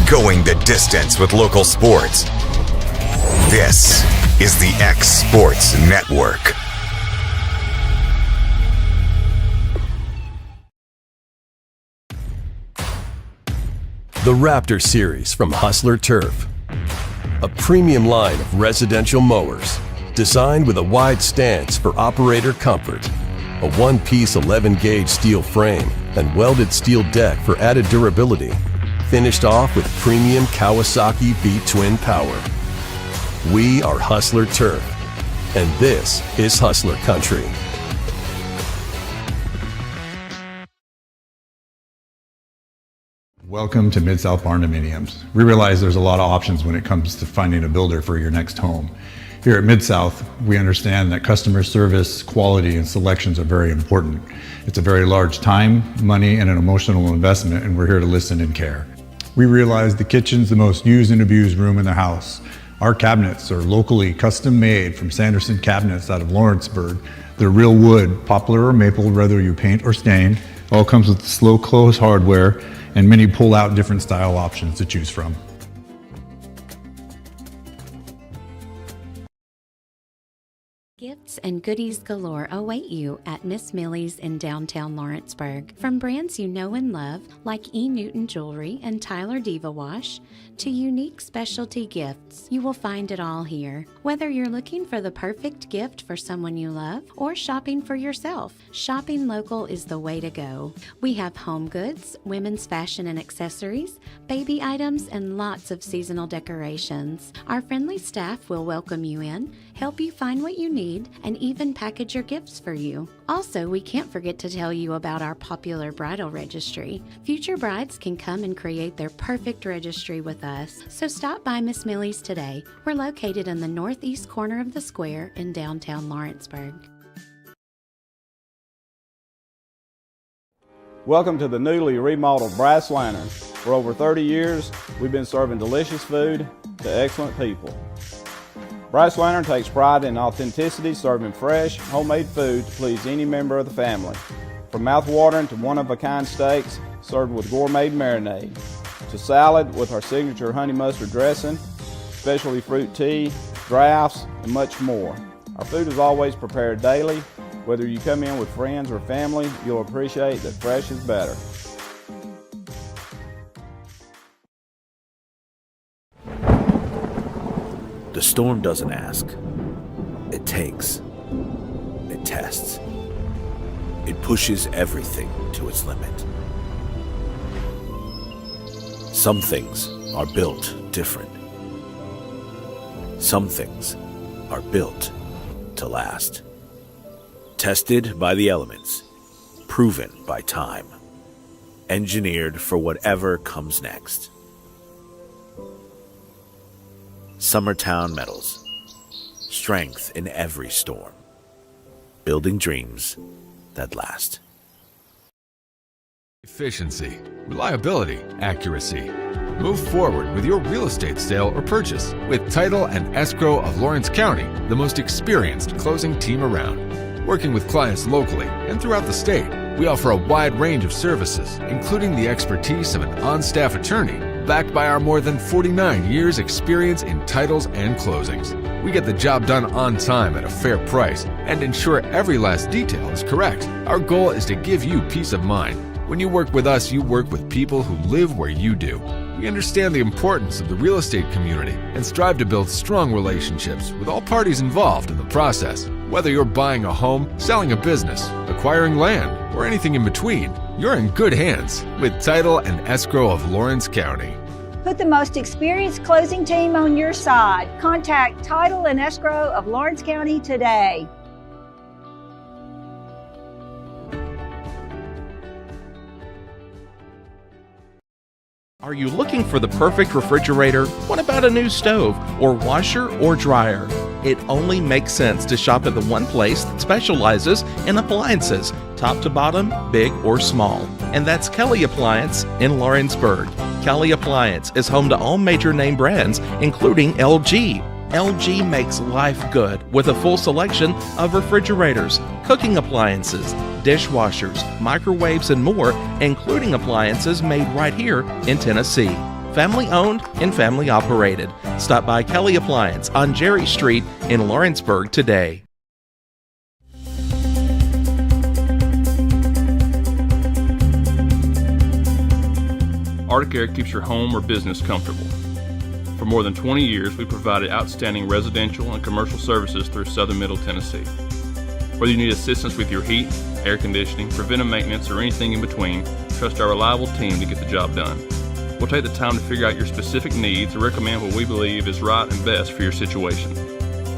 going the distance with local sports. This is the X Sports Network. The Raptor Series from Hustler Turf. A premium line of residential mowers designed with a wide stance for operator comfort. A one-piece 11-gauge steel frame and welded steel deck for added durability. Finished off with premium Kawasaki V-twin power. We are Hustler Turf, and this is Hustler Country. Welcome to Mid-South Barn Dominiums. We realize there's a lot of options when it comes to finding a builder for your next home. Here at Mid-South, we understand that customer service, quality, and selections are very important. It's a very large time, money, and an emotional investment, and we're here to listen and care. We realize the kitchen's the most used and abused room in the house. Our cabinets are locally custom made from Sanderson cabinets out of Lawrenceburg. They're real wood, poplar or maple, whether you paint or stain. All comes with slow close hardware and many pull-out different style options to choose from. Gifts and goodies galore await you at Miss Millie's in downtown Lawrenceburg. From brands you know and love, like E. Newton Jewelry and Tyler Diva Wash, to unique specialty gifts, you will find it all here. Whether you're looking for the perfect gift for someone you love or shopping for yourself, shopping local is the way to go. We have home goods, women's fashion and accessories, baby items, and lots of seasonal decorations. Our friendly staff will welcome you in, help you find what you need, and even package your gifts for you. Also, we can't forget to tell you about our popular bridal registry. Future brides can come and create their perfect registry with us. So stop by Miss Millie's today. We're located in the northeast corner of the square in downtown Lawrenceburg. Welcome to the newly remodeled Brass Lantern. For over 30 years, we've been serving delicious food to excellent people. Brass Lantern takes pride in authenticity, serving fresh, homemade food to please any member of the family. From mouth-watering to one-of-a-kind steaks served with gourmet marinade, to salad with our signature honey mustard dressing, specialty fruit tea, drafts, and much more. Our food is always prepared daily. Whether you come in with friends or family, you'll appreciate that fresh is better. The storm doesn't ask. It takes. It tests. It pushes everything to its limit. Some things are built different. Some things are built to last. Tested by the elements. Proven by time. Engineered for whatever comes next. Summertown Metals. Strength in every storm. Building dreams that last. Efficiency, reliability, accuracy. Move forward with your real estate sale or purchase with Title and Escrow of Lawrence County, the most experienced closing team around. Working with clients locally and throughout the state, we offer a wide range of services, including the expertise of an on-staff attorney, backed by our more than 49 years experience in titles and closings. We get the job done on time at a fair price and ensure every last detail is correct. Our goal is to give you peace of mind. When you work with us, you work with people who live where you do. We understand the importance of the real estate community and strive to build strong relationships with all parties involved in the process. Whether you're buying a home, selling a business, acquiring land, or anything in between, you're in good hands with Title and Escrow of Lawrence County. Put the most experienced closing team on your side. Contact Title and Escrow of Lawrence County today. Are you looking for the perfect refrigerator? What about a new stove or washer or dryer? It only makes sense to shop at the one place that specializes in appliances, top to bottom, big or small. And that's Kelly Appliance in Lawrenceburg. Kelly Appliance is home to all major name brands, including LG. LG makes life good with a full selection of refrigerators, cooking appliances, dishwashers, microwaves, and more, including appliances made right here in Tennessee. family owned and family operated. Stop by Kelly Appliance on Jerry Street in Lawrenceburg today. Arctic Air keeps your home or business comfortable. For more than 20 years, we provided outstanding residential and commercial services through Southern Middle Tennessee. Whether you need assistance with your heat, air conditioning, preventive maintenance, or anything in between, trust our reliable team to get the job done. We'll take the time to figure out your specific needs and recommend what we believe is right and best for your situation.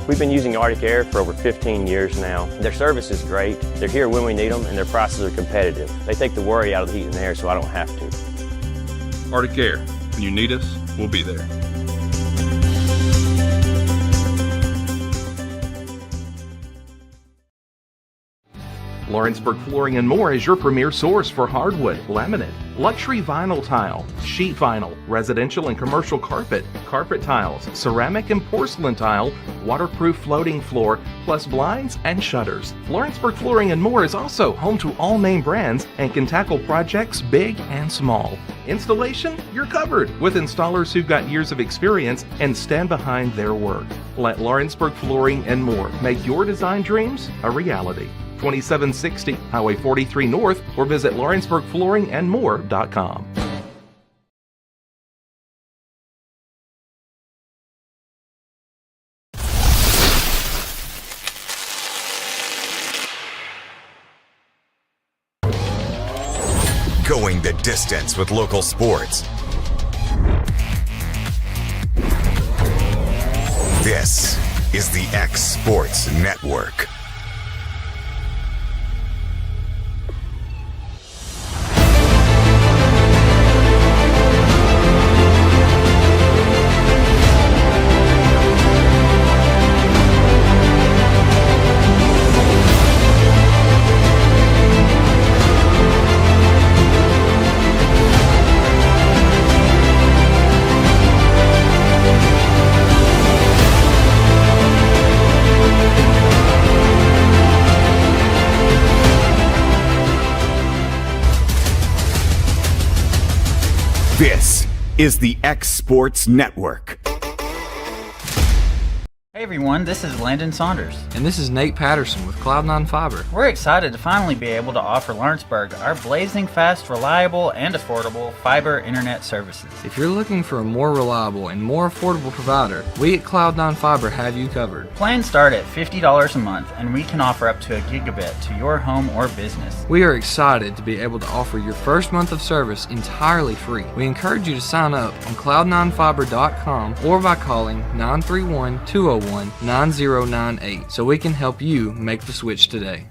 We've been using Arctic Air for over 15 years now. Their service is great, they're here when we need them, and their prices are competitive. They take the worry out of the heat and air so I don't have to. Arctic Air. When you need us, we'll be there. Lawrenceburg Flooring and More is your premier source for hardwood, laminate, luxury vinyl tile, sheet vinyl, residential and commercial carpet, carpet tiles, ceramic and porcelain tile, waterproof floating floor, plus blinds and shutters. Lawrenceburg Flooring and More is also home to all name brands and can tackle projects big and small. Installation? You're covered with installers who've got years of experience and stand behind their work. Let Lawrenceburg Flooring and More make your design dreams a reality. 2760 Highway 43 North or visit lawrenceburgflooringandmore.com. Going the distance with local sports. This is the X Sports Network. This is the X Sports Network. Hey everyone, this is Landon Saunders. And this is Nate Patterson with Cloud9 Fiber. We're excited to finally be able to offer Lawrenceburg our blazing fast, reliable, and affordable fiber internet services. If you're looking for a more reliable and more affordable provider, we at Cloud9 Fiber have you covered. Plans start at $50 a month, and we can offer up to a gigabit to your home or business. We are excited to be able to offer your first month of service entirely free. We encourage you to sign up on cloud9fiber.com or by calling 931-201-9098 so we can help you make the switch today.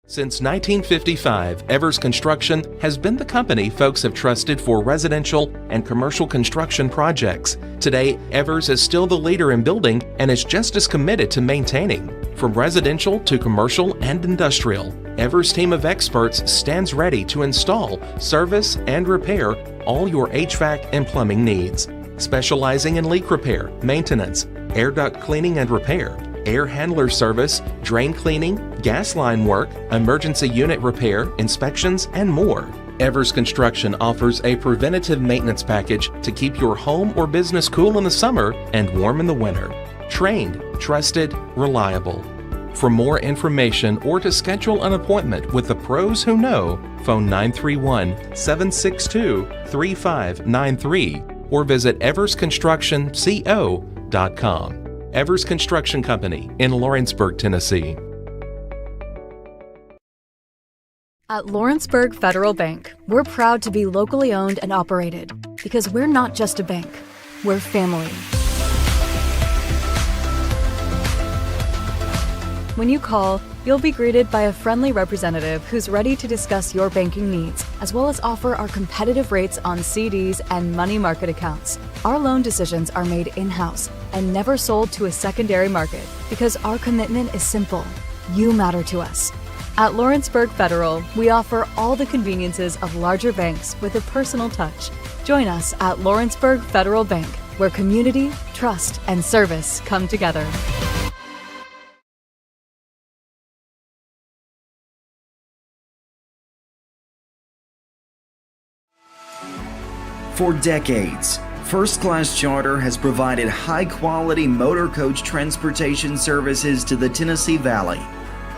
Since 1955, Evers Construction has been the company folks have trusted for residential and commercial construction projects. Today, Evers is still the leader in building and is just as committed to maintaining. From residential to commercial and industrial, Evers' team of experts stands ready to install, service, and repair all your HVAC and plumbing needs. Specializing in leak repair, maintenance, air duct cleaning and repair, air handler service, drain cleaning, gas line work, emergency unit repair, inspections, and more. Evers Construction offers a preventative maintenance package to keep your home or business cool in the summer and warm in the winter. Trained, trusted, reliable. For more information or to schedule an appointment with the pros who know, phone 931-762-3593 or visit eversconstructionco.com. Evers Construction Company in Lawrenceburg, Tennessee. At Lawrenceburg Federal Bank, we're proud to be locally owned and operated because we're not just a bank, we're family. When you call, you'll be greeted by a friendly representative who's ready to discuss your banking needs, as well as offer our competitive rates on CDs and money market accounts. Our loan decisions are made in-house and never sold to a secondary market because our commitment is simple. You matter to us. At Lawrenceburg Federal, we offer all the conveniences of larger banks with a personal touch. Join us at Lawrenceburg Federal Bank, where community, trust, and service come together. For decades, First Class Charter has provided high-quality motor coach transportation services to the Tennessee Valley.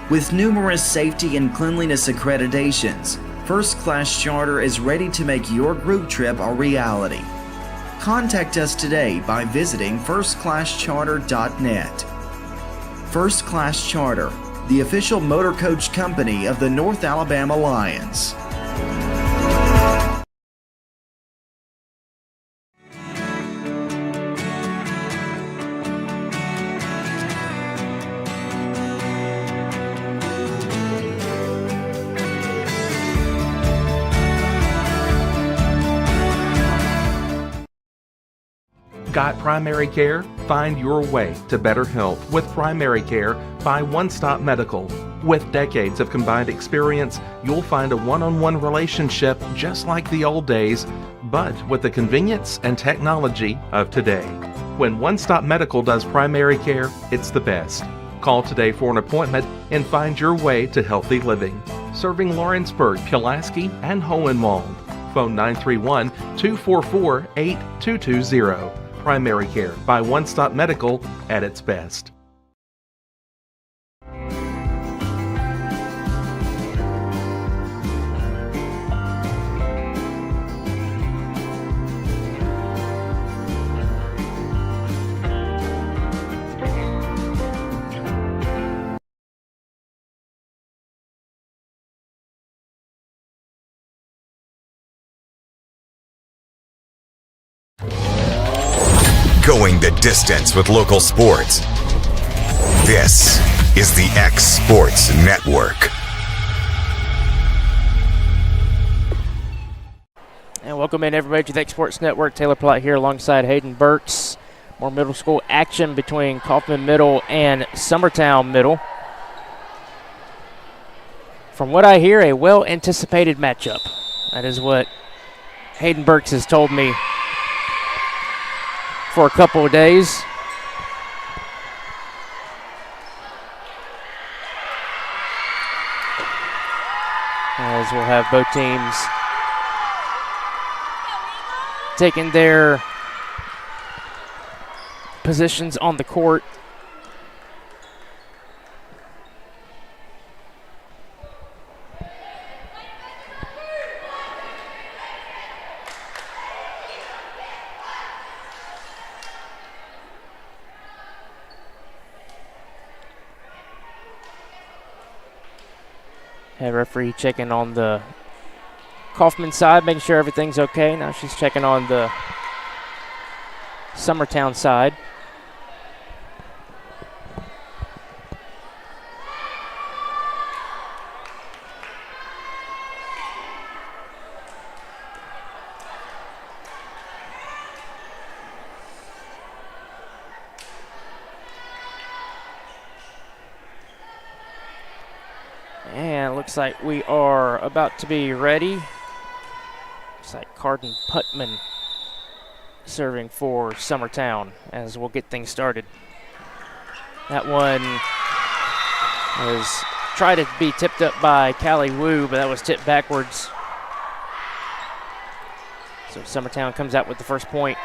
With numerous safety and cleanliness accreditations, First Class Charter is ready to make your group trip a reality. Contact us today by visiting firstclasscharter.net. First Class Charter, the official motor coach company of the North Alabama Lions. Got primary care? Find your way to better health with primary care by One Stop Medical. With decades of combined experience, you'll find a one-on-one relationship just like the old days, but with the convenience and technology of today. When One Stop Medical does primary care, it's the best. Call today for an appointment and find your way to healthy living. Serving Lawrenceburg, Pulaski, and Hohenwald. Phone 931-244-8220. Primary care by One Stop Medical at its best. Going the distance with local sports. This is the X Sports Network. And welcome in everybody to the X Sports Network. Taylor Platt here alongside Hayden Burks. More middle school action between Coffman Middle and Summertown Middle. From what I hear, a well-anticipated matchup. That is what Hayden Burks has told me for a couple of days. As we'll have both teams taking their positions on the court. Head referee checking on the Coffman side, making sure everything's okay. Now she's checking on the Summertown side. And looks like we are about to be ready. Looks like Carden Putman serving for Summertown as we'll get things started. That one was tried to be tipped up by Callie Wu, but that was tipped backwards. So Summertown comes out with the first point.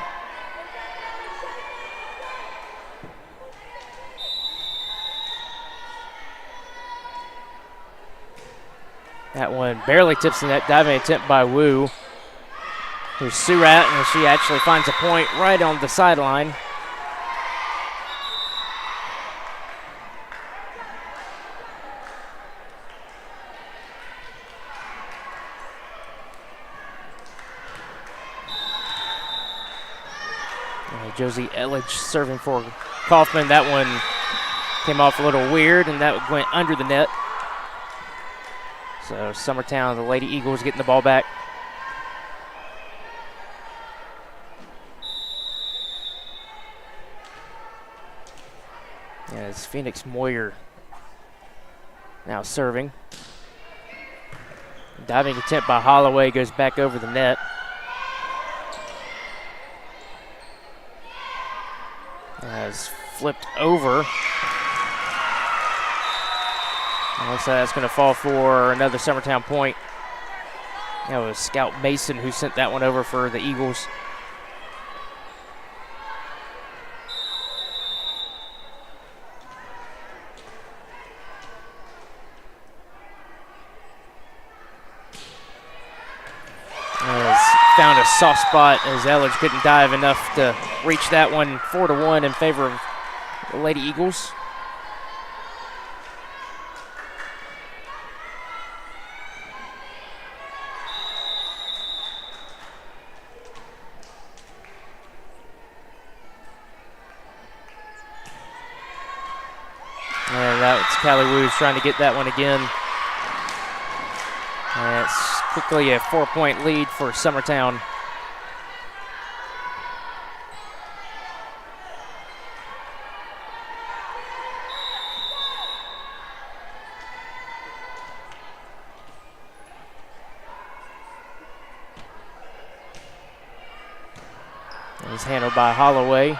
That one barely tips the net, diving attempt by Wu. Here's Surratt, and she actually finds a point right on the sideline. Josie Elledge serving for Coffman. That one came off a little weird, and that went under the net. So Summertown, the Lady Eagles, getting the ball back. As Phoenix Moyer now serving. Diving attempt by Holloway goes back over the net. As flipped over. Looks like that's going to fall for another Summertown point. That was Scout Mason who sent that one over for the Eagles. Found a soft spot as Elledge couldn't dive enough to reach that one. 4-1 in favor of the Lady Eagles. And that's Callie Woos trying to get that one again. And it's quickly a 4-point lead for Summertown. It's handled by Holloway.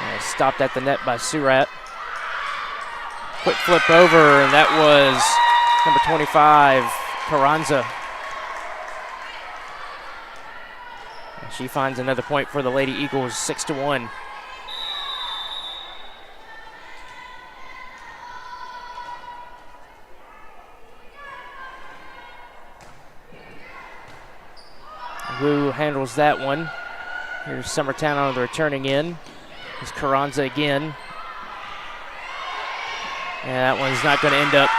And stopped at the net by Surratt. Quick flip over, and that was number 25, Carranza. And she finds another point for the Lady Eagles, 6-1. Wu handles that one. Here's Summertown on the returning end. Here's Carranza again. And that one's not going to end up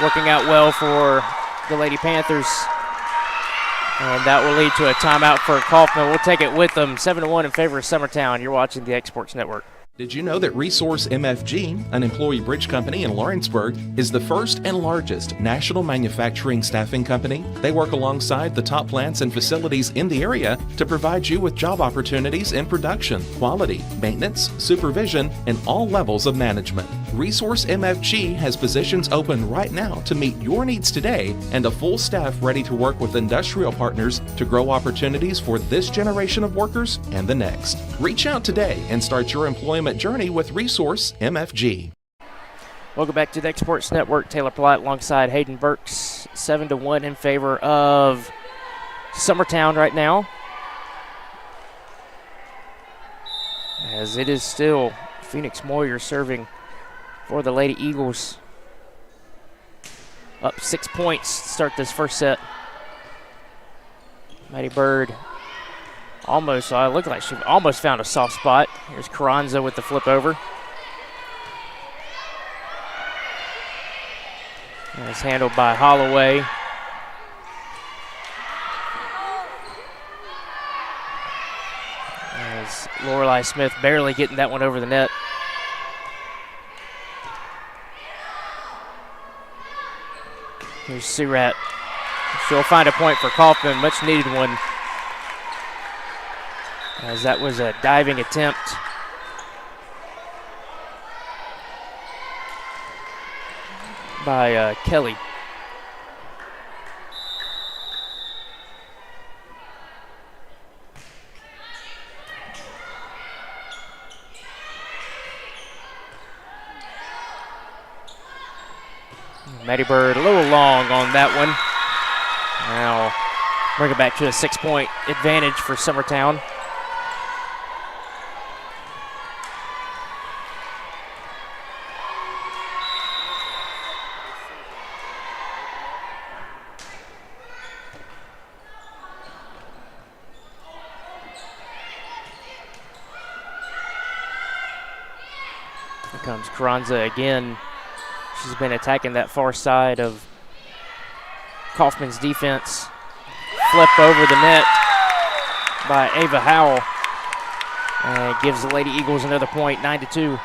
working out well for the Lady Panthers. And that will lead to a timeout for Coffman. We'll take it with them. 7-1 in favor of Summertown. You're watching the Exports Network. Did you know that Resource MFG, an employee bridge company in Lawrenceburg, is the first and largest national manufacturing staffing company? They work alongside the top plants and facilities in the area to provide you with job opportunities in production, quality, maintenance, supervision, and all levels of management. Resource MFG has positions open right now to meet your needs today and a full staff ready to work with industrial partners to grow opportunities for this generation of workers and the next. Reach out today and start your employment journey with Resource MFG. Welcome back to the Exports Network. Taylor Polite alongside Hayden Burks. 7-1 in favor of Summertown right now, as it is still Phoenix Moyer serving for the Lady Eagles. Up 6 points to start this first set. Maddie Bird almost, it looked like she almost found a soft spot. Here's Carranza with the flip over. And it's handled by Holloway. As Lorelei Smith barely getting that one over the net. Here's Surratt. She'll find a point for Coffman, much needed one, as that was a diving attempt by Kelly. Maddie Bird a little long on that one. Now bring it back to a 6-point advantage for Summertown. Here comes Carranza again. She's been attacking that far side of Coffman's defense. Flip over the net by Ava Howell. And gives the Lady Eagles another point, 9-2.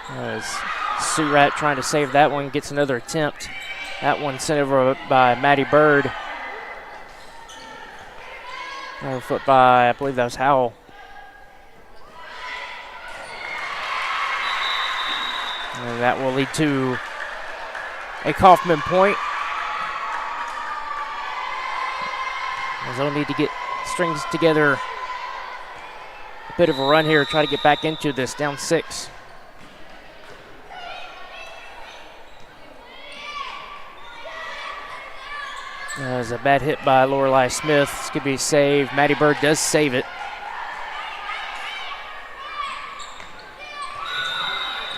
As Surratt trying to save that one, gets another attempt. That one sent over by Maddie Bird. Another foot by, I believe that was Howell. And that will lead to a Coffman point. They'll need to get strings together. A bit of a run here, try to get back into this, down 6. That was a bad hit by Lorelei Smith. This could be saved. Maddie Bird does save it.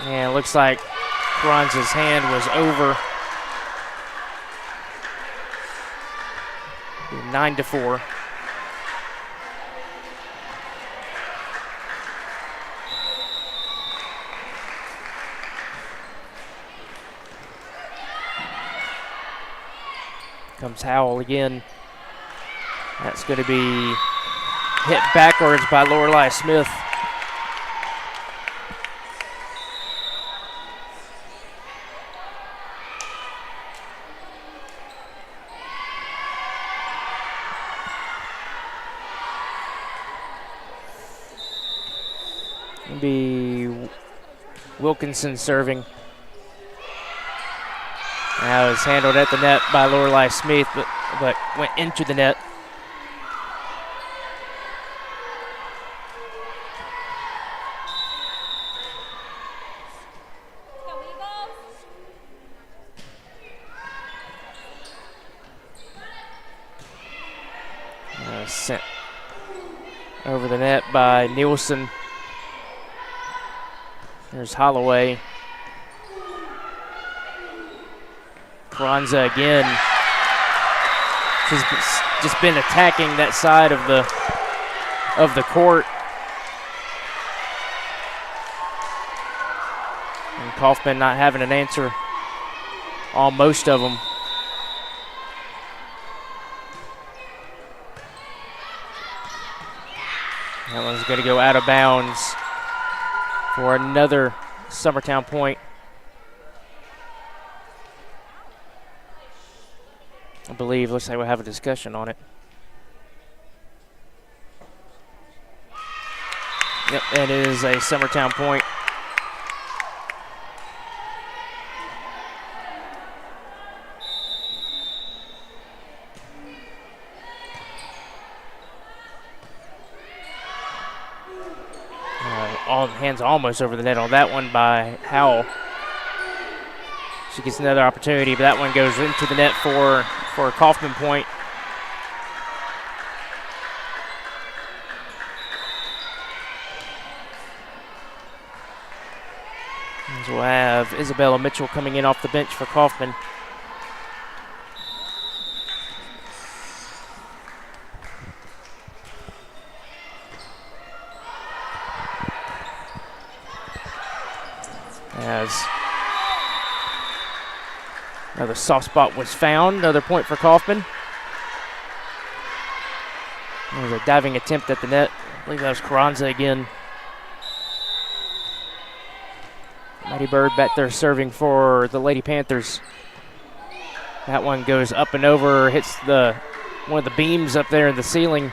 And it looks like Carranza's hand was over. 9-4. Comes Howell again. That's going to be hit backwards by Lorelei Smith. It'll be Wilkinson serving. Now it's handled at the net by Lorelei Smith, but went into the net. Sent over the net by Nielsen. There's Holloway. Carranza again. She's just been attacking that side of the court. And Coffman not having an answer on most of them. That one's going to go out of bounds for another Summertown point. I believe, looks like we'll have a discussion on it. Yep, and it is a Summertown point. All hands almost over the net on that one by Howell. She gets another opportunity, but that one goes into the net for a Coffman point. And we'll have Isabella Mitchell coming in off the bench for Coffman. As another soft spot was found, another point for Coffman. There's a diving attempt at the net. I believe that was Carranza again. Maddie Bird back there serving for the Lady Panthers. That one goes up and over, hits one of the beams up there in the ceiling.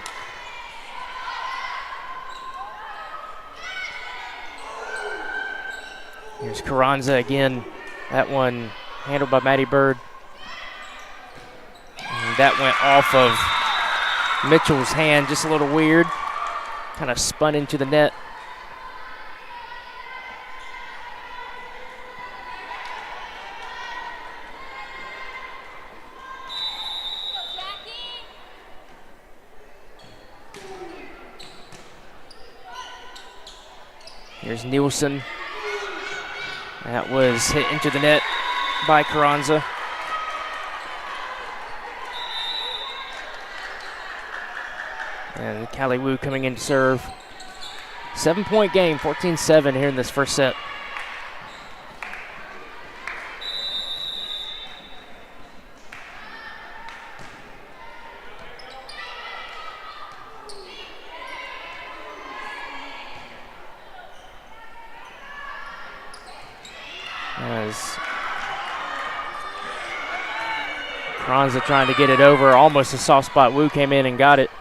Here's Carranza again. That one handled by Maddie Bird. And that went off of Mitchell's hand, just a little weird. Kind of spun into the net. Here's Nielsen. That was hit into the net by Carranza. And Callie Wu coming in to serve. 7-point game, 14-7 here in this first set. As Carranza trying to get it over, almost a soft spot. Wu came in and got it.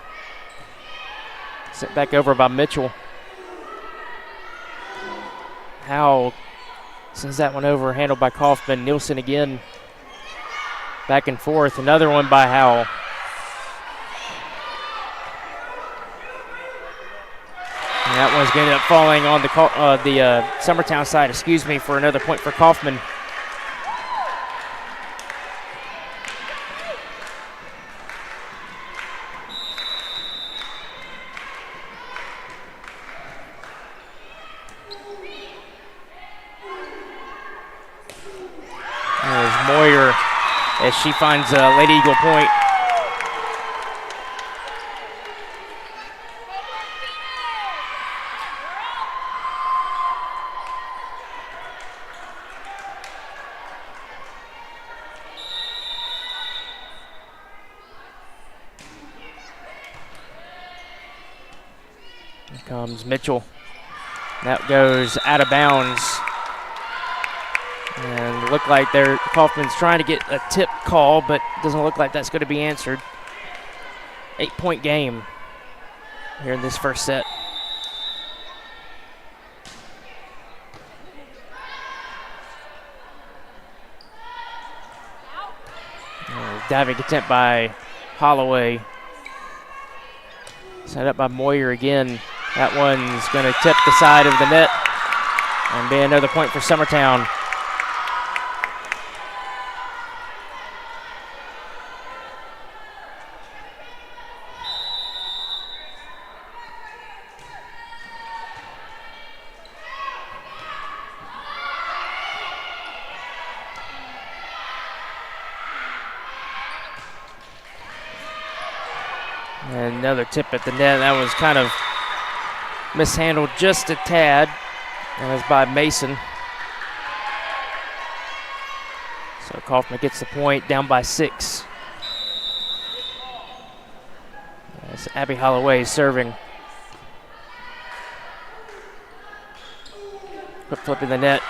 Sent back over by Mitchell. Howell sends that one over, handled by Coffman. Nielsen again. Back and forth. Another one by Howell. that one's going to end up falling on the Summertown side, for another point for Coffman. There's Moyer as she finds a Lady Eagle point. Here comes Mitchell. That goes out of bounds. And look like Coffman's trying to get a tip call, but doesn't look like that's going to be answered. 8-point game here in this first set. Diving attempt by Holloway. Set up by Moyer again. That one's going to tip the side of the net and be another point for Summertown. And another tip at the net. That was kind of mishandled just a tad. That was by Mason. So Coffman gets the point, down by 6. That's Abby Holloway serving. Quick flip in the net.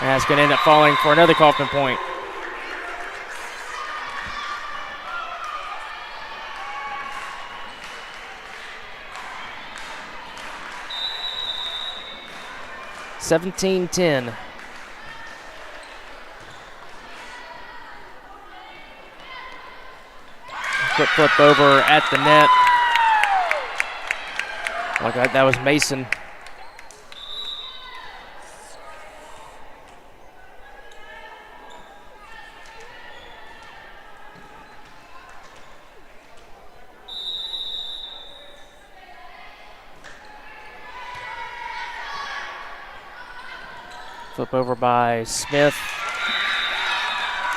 And that's going to end up falling for another Coffman point. (17-10). Quick flip over at the net. Like that was Mason. Flip over by Smith.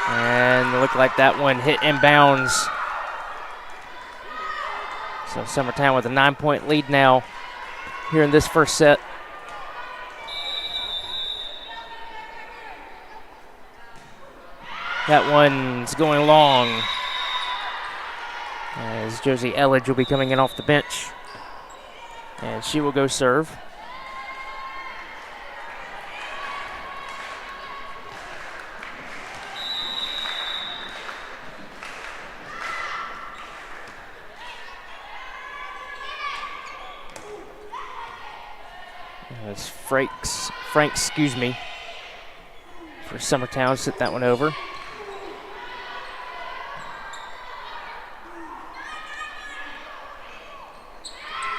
And it looked like that one hit inbounds. So Summertown with a 9-point lead now here in this first set. That one's going long as Josie Elledge will be coming in off the bench. And she will go serve. As Franks, for Summertown, sit that one over.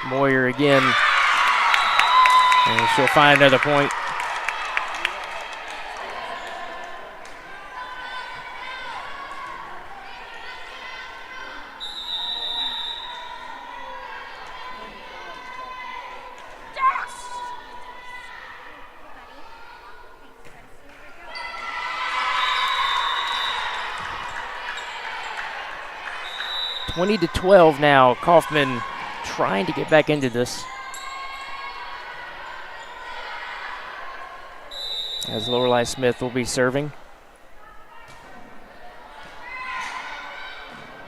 Moyer again, and she'll find another point. (20-12) now. Coffman trying to get back into this. As Lorelei Smith will be serving.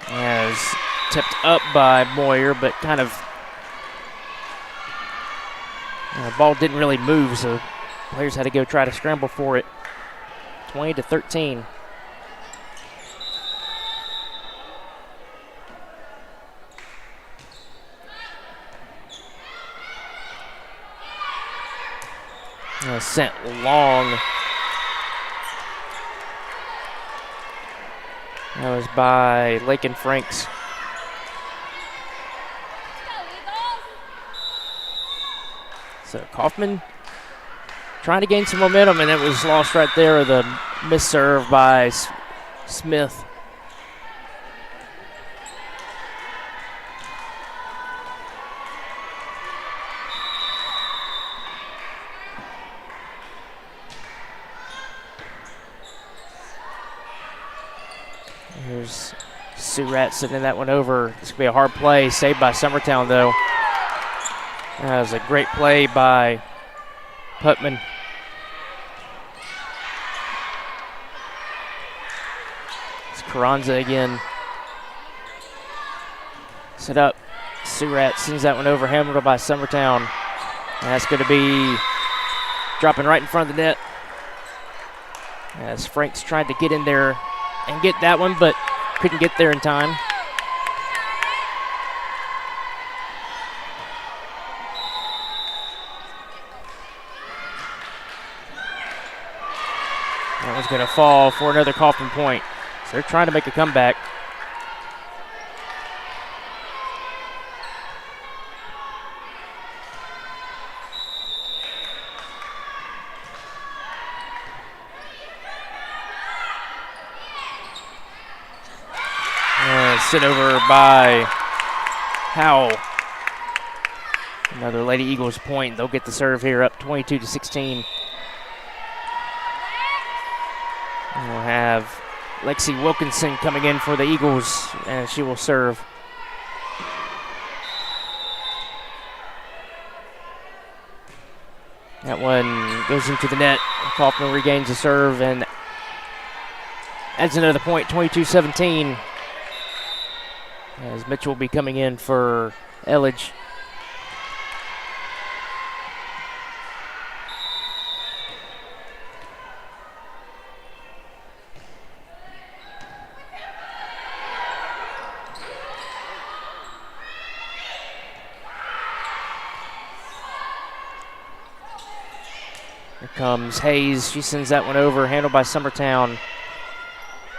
As tipped up by Moyer, but kind of the ball didn't really move, so players had to go try to scramble for it. 20-13. Sent long. That was by Lakin Franks. So Coffman trying to gain some momentum, and it was lost right there with a missed serve by Smith. Here's Surratt sending that one over. This could be a hard play. Saved by Summertown, though. That was a great play by Putman. It's Carranza again. Set up. Surratt sends that one over, handled by Summertown. And that's going to be dropping right in front of the net. As Franks tried to get in there and get that one, but couldn't get there in time. That one's going to fall for another Coffman point. So they're trying to make a comeback. Sent over by Howell. Another Lady Eagles point. They'll get the serve here up 22-16. And we'll have Lexi Wilkinson coming in for the Eagles, and she will serve. That one goes into the net. Coffman regains the serve and adds another point, 22-17. As Mitchell will be coming in for Elledge. Here comes Hayes. She sends that one over, handled by Summertown.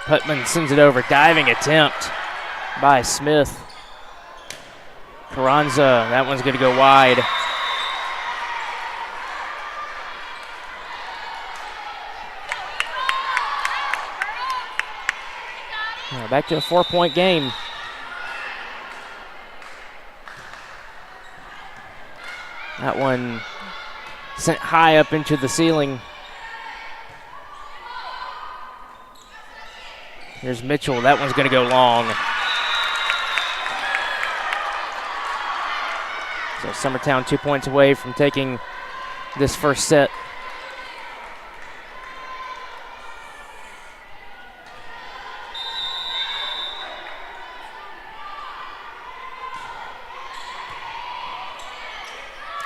Putman sends it over, diving attempt by Smith. Carranza, that one's going to go wide. Now back to a 4-point game. That one sent high up into the ceiling. Here's Mitchell. That one's going to go long. So Summertown 2 points away from taking this first set.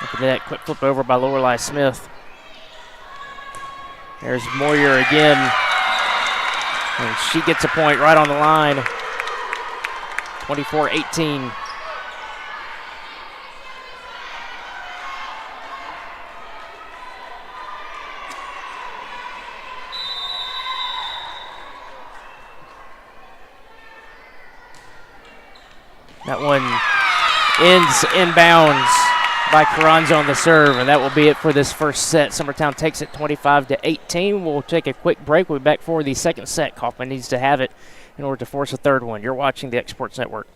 After that, quick flip over by Lorelei Smith. There's Moyer again. And she gets a point right on the line. 24-18. That one ends inbounds by Carranza on the serve, and that will be it for this first set. Summertown takes it 25-18. We'll take a quick break. We'll be back for the second set. Coffman needs to have it in order to force a third one. You're watching the Exports Network.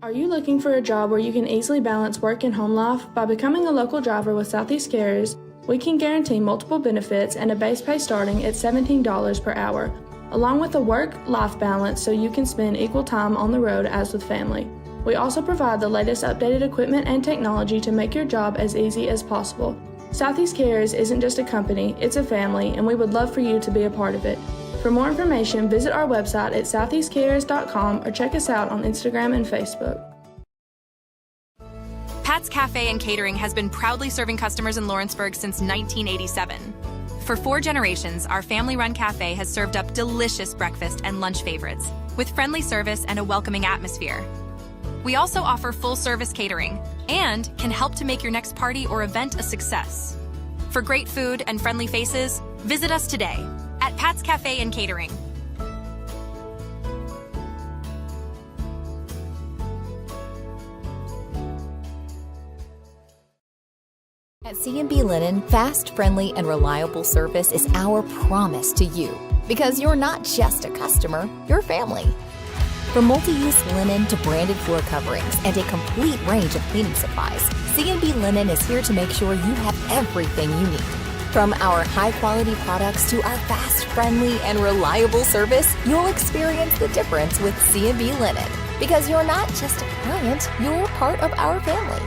Are you looking for a job where you can easily balance work and home life? By becoming a local driver with Southeast Carriers, we can guarantee multiple benefits and a base pay starting at $17 per hour, along with a work-life balance so you can spend equal time on the road as with family. We also provide the latest updated equipment and technology to make your job as easy as possible. Southeast Carriers isn't just a company, it's a family, and we would love for you to be a part of it. For more information, visit our website at southeastcarriers.com or check us out on Instagram and Facebook. Pat's Cafe and Catering has been proudly serving customers in Lawrenceburg since 1987. For 4 generations, our family-run cafe has served up delicious breakfast and lunch favorites, with friendly service and a welcoming atmosphere. We also offer full-service catering and can help to make your next party or event a success. For great food and friendly faces, visit us today at Pat's Cafe and Catering. At At C&B Linen, fast, friendly, and reliable service is our promise to you. Because you're not just a customer, you're family. From multi-use linen to branded floor coverings and a complete range of cleaning supplies, C&B Linen is here to make sure you have everything you need. From our high-quality products to our fast, friendly, and reliable service, you'll experience the difference with C&B Linen. Because you're not just a client, you're part of our family.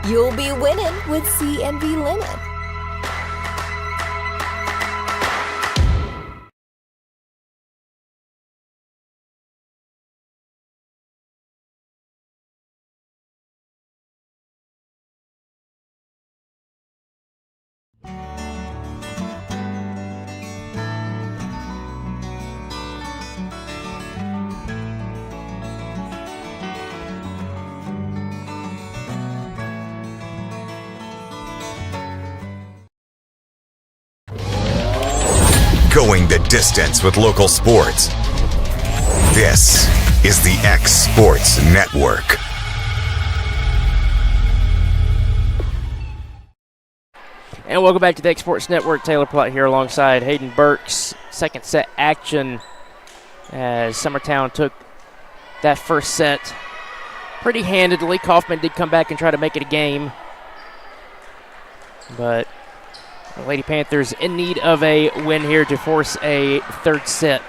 You'll be winning with C&B Linen. Going the distance with local sports. This is the X Sports Network. And welcome back to the X Sports Network. Taylor Plott here alongside Hayden Burks. Second set action as Summertown took that first set pretty handedly. Coffman did come back and try to make it a game, but the Lady Panthers in need of a win here to force a third set.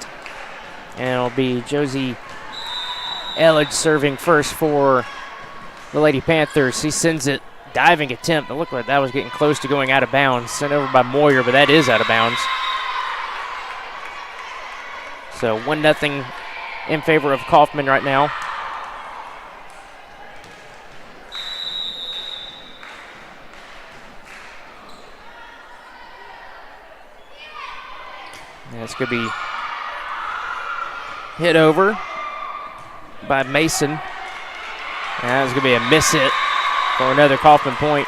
And it'll be Josie Elledge serving first for the Lady Panthers. He sends it, diving attempt. It looked like that was getting close to going out of bounds. Sent over by Moyer, but that is out of bounds. So 1-0 in favor of Coffman right now. It's going to be hit over by Mason. And that's going to be a miss hit for another Coffman point.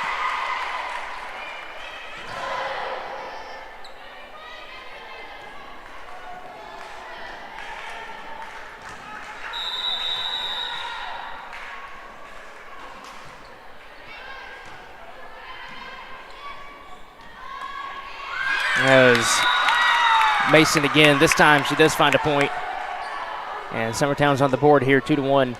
As Mason again, this time she does find a point. And Summertown's on the board here, 2-1.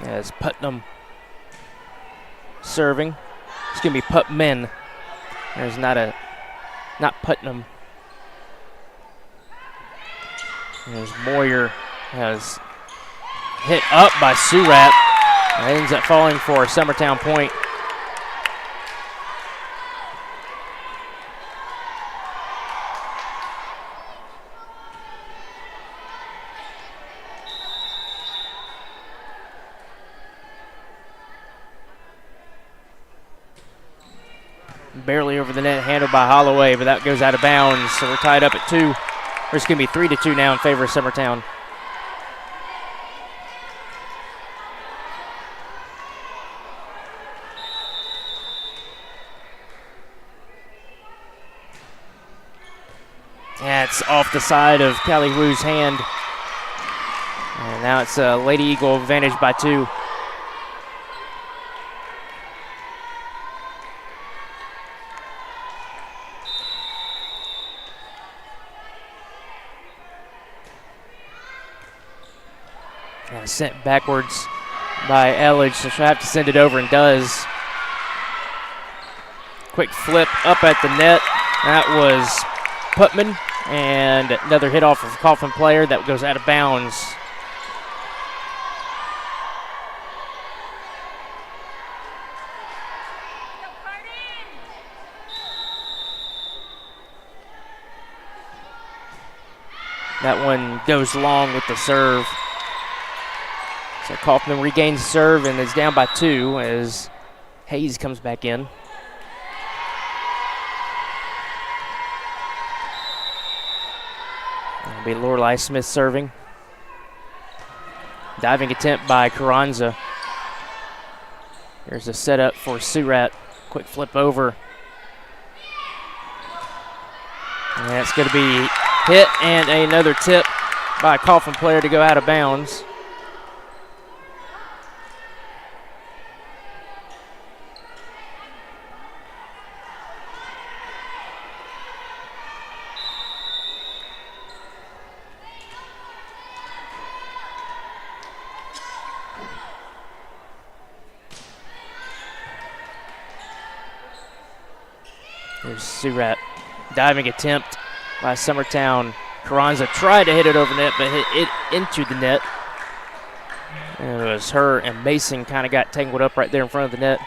As Putnam serving. It's going to be Putman. There's not Putnam. There's Moyer, has hit up by Surratt. That ends up falling for a Summertown point. Barely over the net, handled by Holloway, but that goes out of bounds. So we're tied up at 2. It's going to be 3-2 now in favor of Summertown. That's off the side of Callie Wu's hand. And now it's a Lady Eagle advantage by 2. Sent backwards by Elledge, so she'll have to send it over, and does. Quick flip up at the net. That was Putman, and another hit off of a Coffman player that goes out of bounds. That one goes long with the serve. So Coffman regains the serve and is down by 2 as Hayes comes back in. It'll be Lorelei Smith serving. Diving attempt by Carranza. There's a setup for Surratt. Quick flip over. And that's going to be hit, and another tip by a Coffman player to go out of bounds. There's Surratt. Diving attempt by Summertown. Carranza tried to hit it over net, but hit it into the net. And it was her and Mason kind of got tangled up right there in front of the net.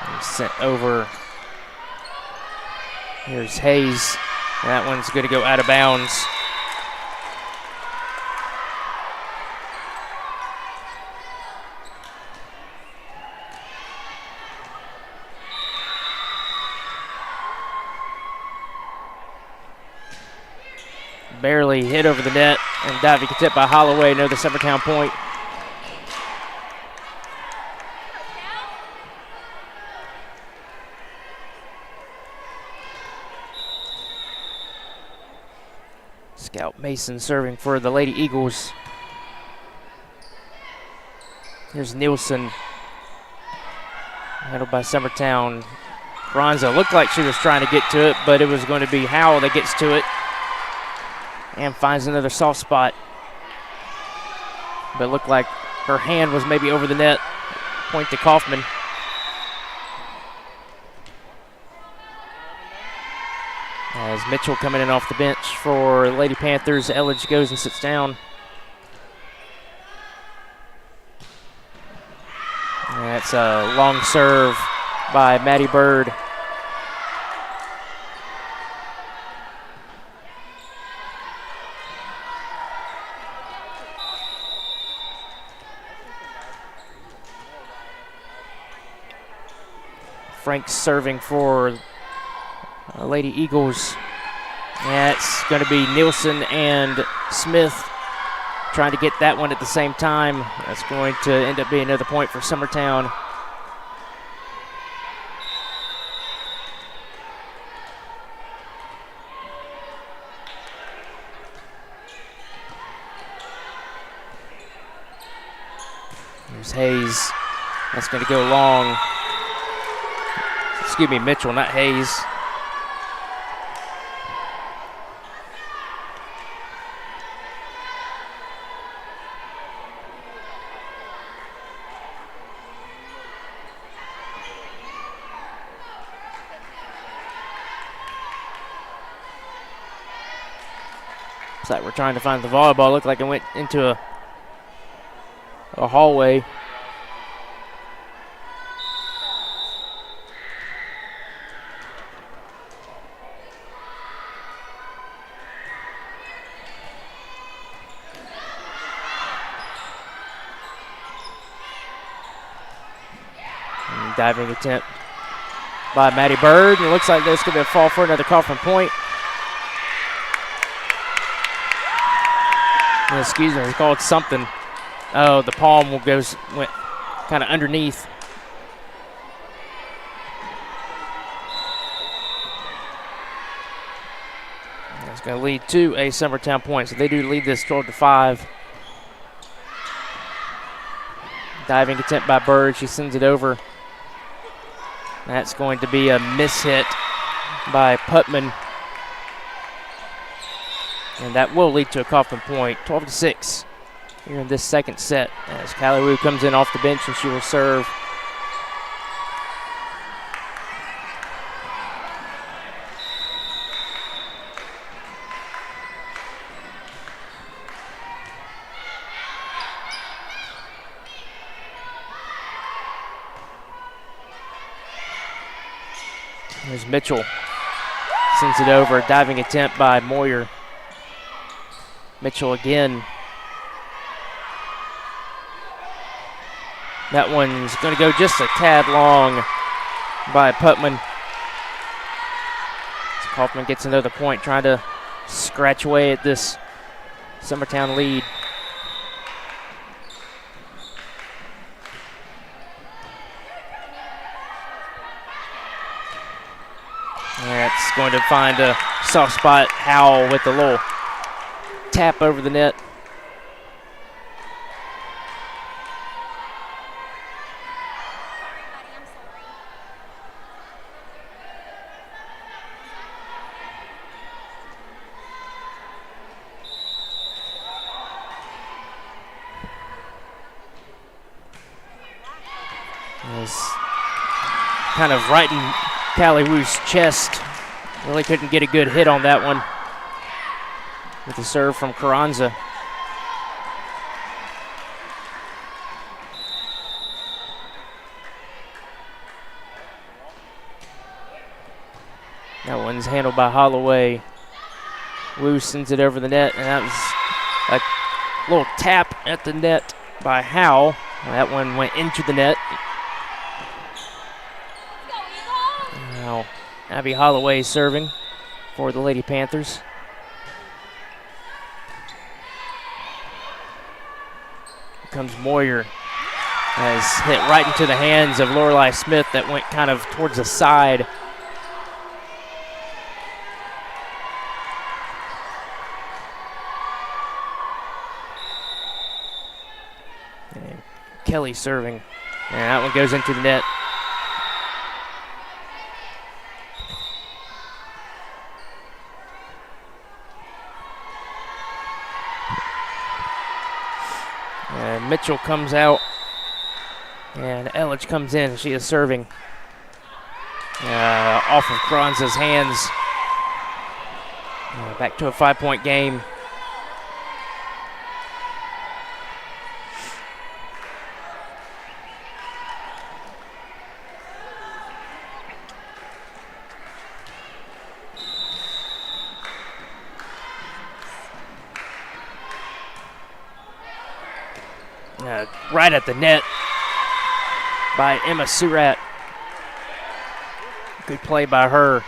And sent over. Here's Hayes. That one's going to go out of bounds. Barely hit over the net, and diving attempt by Holloway, another Summertown point. Scout Mason serving for the Lady Eagles. Here's Nielsen. Handled by Summertown. Carranza looked like she was trying to get to it, but it was going to be Howell that gets to it. And finds another soft spot. But it looked like her hand was maybe over the net. Point to Coffman. As Mitchell coming in off the bench for the Lady Panthers, Elledge goes and sits down. And that's a long serve by Maddie Bird. Frank serving for Lady Eagles. That's going to be Nielsen and Smith trying to get that one at the same time. That's going to end up being another point for Summertown. There's Hayes. That's going to go long. Excuse me, Mitchell, not Hayes. Looks like we're trying to find the volleyball. Looked like it went into a hallway. Diving attempt by Maddie Bird. It looks like this could be a fall for another Coffman point. Excuse me, he called something. Oh, the palm went kind of underneath. That's going to lead to a Summertown point. So they do lead this 12-5. Diving attempt by Bird. She sends it over. That's going to be a mishit by Putman. And that will lead to a Coffman point. 12-6 here in this second set as Calawoo comes in off the bench and she will serve. There's Mitchell. Sends it over. Diving attempt by Moyer. Mitchell again. That one's going to go just a tad long by Putman. So Coffman gets another point, trying to scratch away at this Summertown lead. That's going to find a soft spot. Howell with the little tap over the net. kind of right in Callie Woo's chest. Really couldn't get a good hit on that one with the serve from Carranza. That one's handled by Holloway. Woo sends it over the net, and that was a little tap at the net by Howe. That one went into the net. Now, Abby Holloway serving for the Lady Panthers. Here comes Moyer. Has hit right into the hands of Lorelei Smith that went kind of towards the side. And Kelly serving. And that one goes into the net. And Mitchell comes out, and Elledge comes in. She is serving off of Carranza's hands. Back to a 5-point game. Right at the net by Emma Surratt. Good play by her.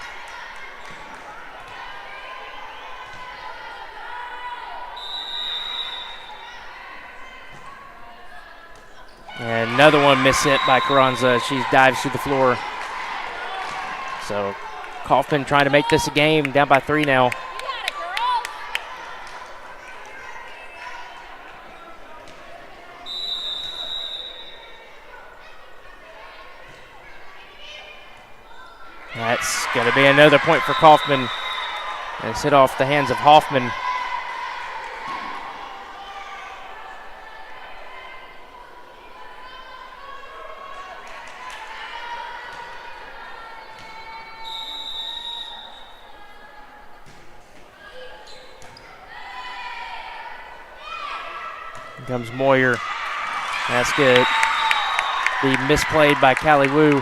And another one miss hit by Carranza. She dives to the floor. So Coffman trying to make this a game, down by 3 now. That's going to be another point for Coffman. And it's hit off the hands of Hoffman. Here comes Moyer. That's good. Be misplayed by Callie Woo.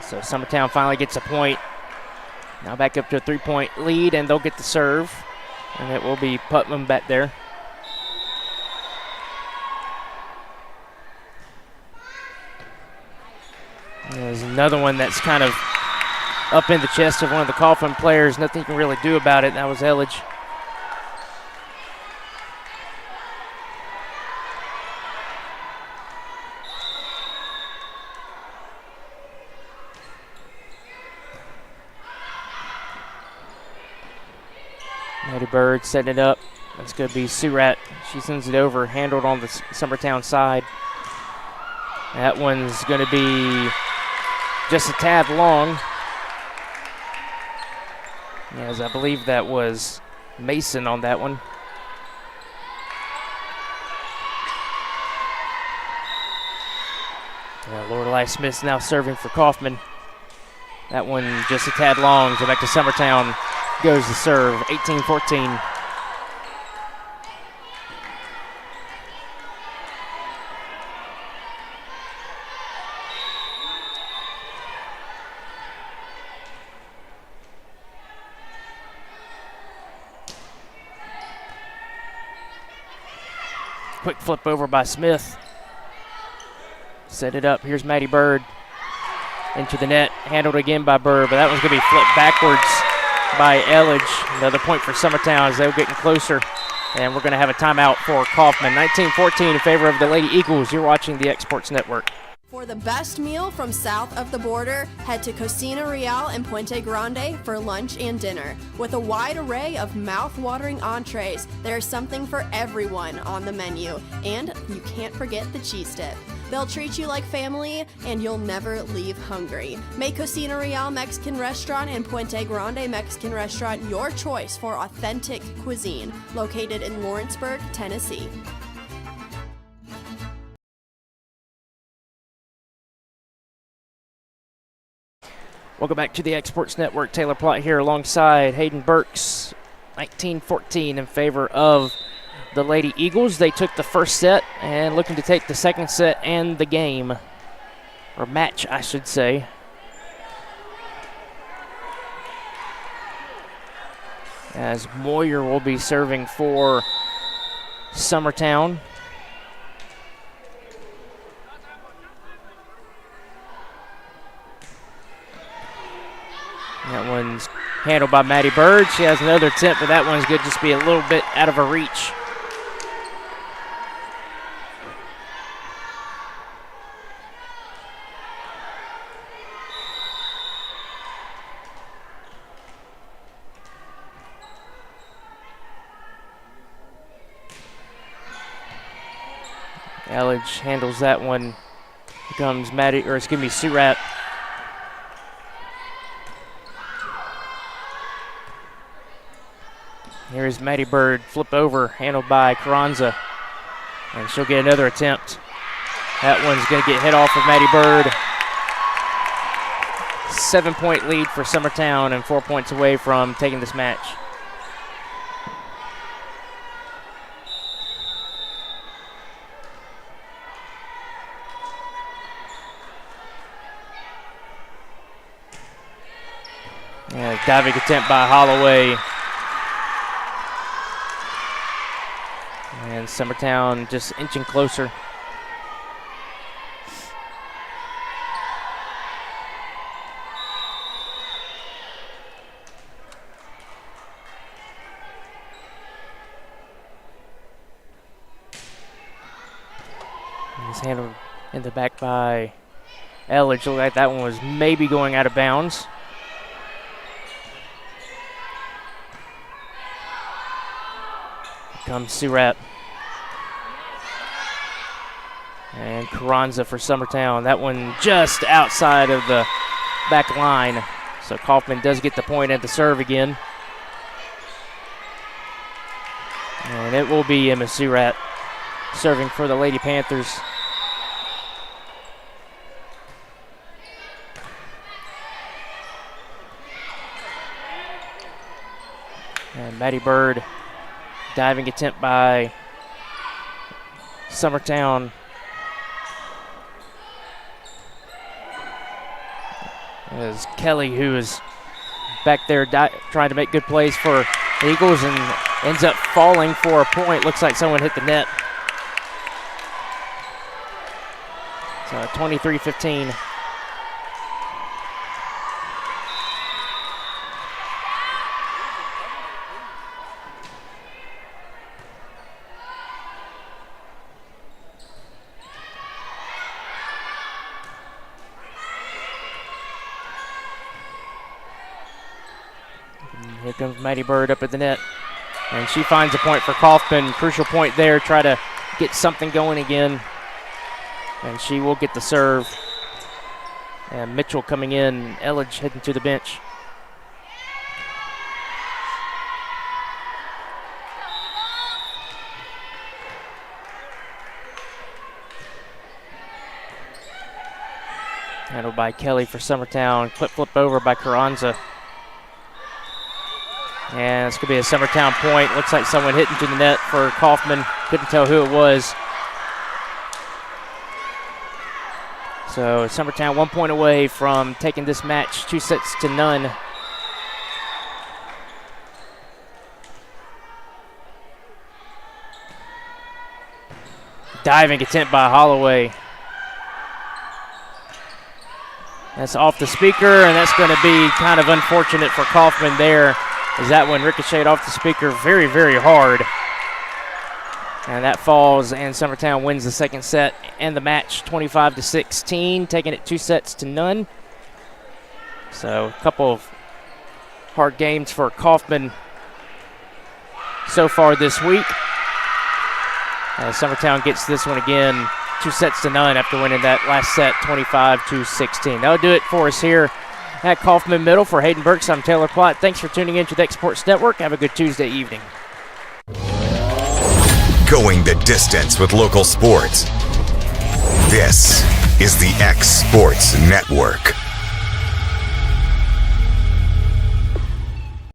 So Summertown finally gets a point. Now back up to a 3-point lead, and they'll get the serve. And it will be Putnam back there. There's another one that's kind of up in the chest of one of the Coffman players. Nothing you can really do about it. That was Elledge. Maddie Bird setting it up. That's going to be Surratt. She sends it over, handled on the Summertown side. That one's going to be just a tad long. As I believe that was Mason on that one. Lorelei Smith's now serving for Coffman. That one just a tad long, so back to Summertown. Goes to serve, 18-14. Quick flip over by Smith. Set it up. Here's Maddie Bird. Into the net. Handled again by Bird, but that one's going to be flipped backwards by Elledge. Another point for Summertown as they're getting closer. And we're going to have a timeout for Coffman. 19-14 in favor of the Lady Eagles. You're watching the Exports Network. For the best meal from south of the border, head to Cocina Real in Puente Grande for lunch and dinner. With a wide array of mouth-watering entrees, there's something for everyone on the menu. And you can't forget the cheese dip. They'll treat you like family, and you'll never leave hungry. Make Cocina Real Mexican Restaurant and Puente Grande Mexican Restaurant your choice for authentic cuisine, located in Lawrenceburg, Tennessee. Welcome back to the Exports Network. Taylor Plott here alongside Hayden Burks. 19-14 in favor of the Lady Eagles. They took the first set and looking to take the second set and the game, or match, I should say. As Moyer will be serving for Summertown. That one's handled by Maddie Bird. She has another attempt, but that one's good, just be a little bit out of her reach. Elledge handles that one. Here comes Surratt. Here's Maddie Bird, flip over, handled by Carranza. And she'll get another attempt. That one's going to get hit off of Maddie Bird. 7-point lead for Summertown and 4 points away from taking this match. Yeah, diving attempt by Holloway. And Summertown just inching closer. It's handled in the back by Elledge. Looked like that one was maybe going out of bounds. Here comes Surratt. And Carranza for Summertown. That one just outside of the back line. So Coffman does get the point at the serve again. And it will be Emma Surratt serving for the Lady Panthers. And Maddie Bird, diving attempt by Summertown. As Kelly, who is back there trying to make good plays for the Eagles and ends up falling for a point. Looks like someone hit the net. So 23-15. Here comes Maddie Bird up at the net. And she finds a point for Coffman. Crucial point there. Try to get something going again. And she will get the serve. And Mitchell coming in. Elledge heading to the bench. Handled by Kelly for Summertown. Flip over by Carranza. And it's going to be a Summertown point. Looks like someone hit into the net for Coffman. Couldn't tell who it was. So Summertown 1 point away from taking this match 2-0. Diving attempt by Holloway. That's off the speaker, and that's going to be kind of unfortunate for Coffman there, as that one ricocheted off the speaker very, very hard. And that falls, and Summertown wins the second set and the match 25-16, taking it 2-0. So a couple of hard games for Coffman so far this week. Summertown gets this one again, 2-0 after winning that last set 25-16. That'll do it for us here at Coffman Middle. For Hayden Burks, I'm Taylor Plott. Thanks for tuning in to the Exports Network. Have a good Tuesday evening. Going the distance with local sports. This is the X Sports Network.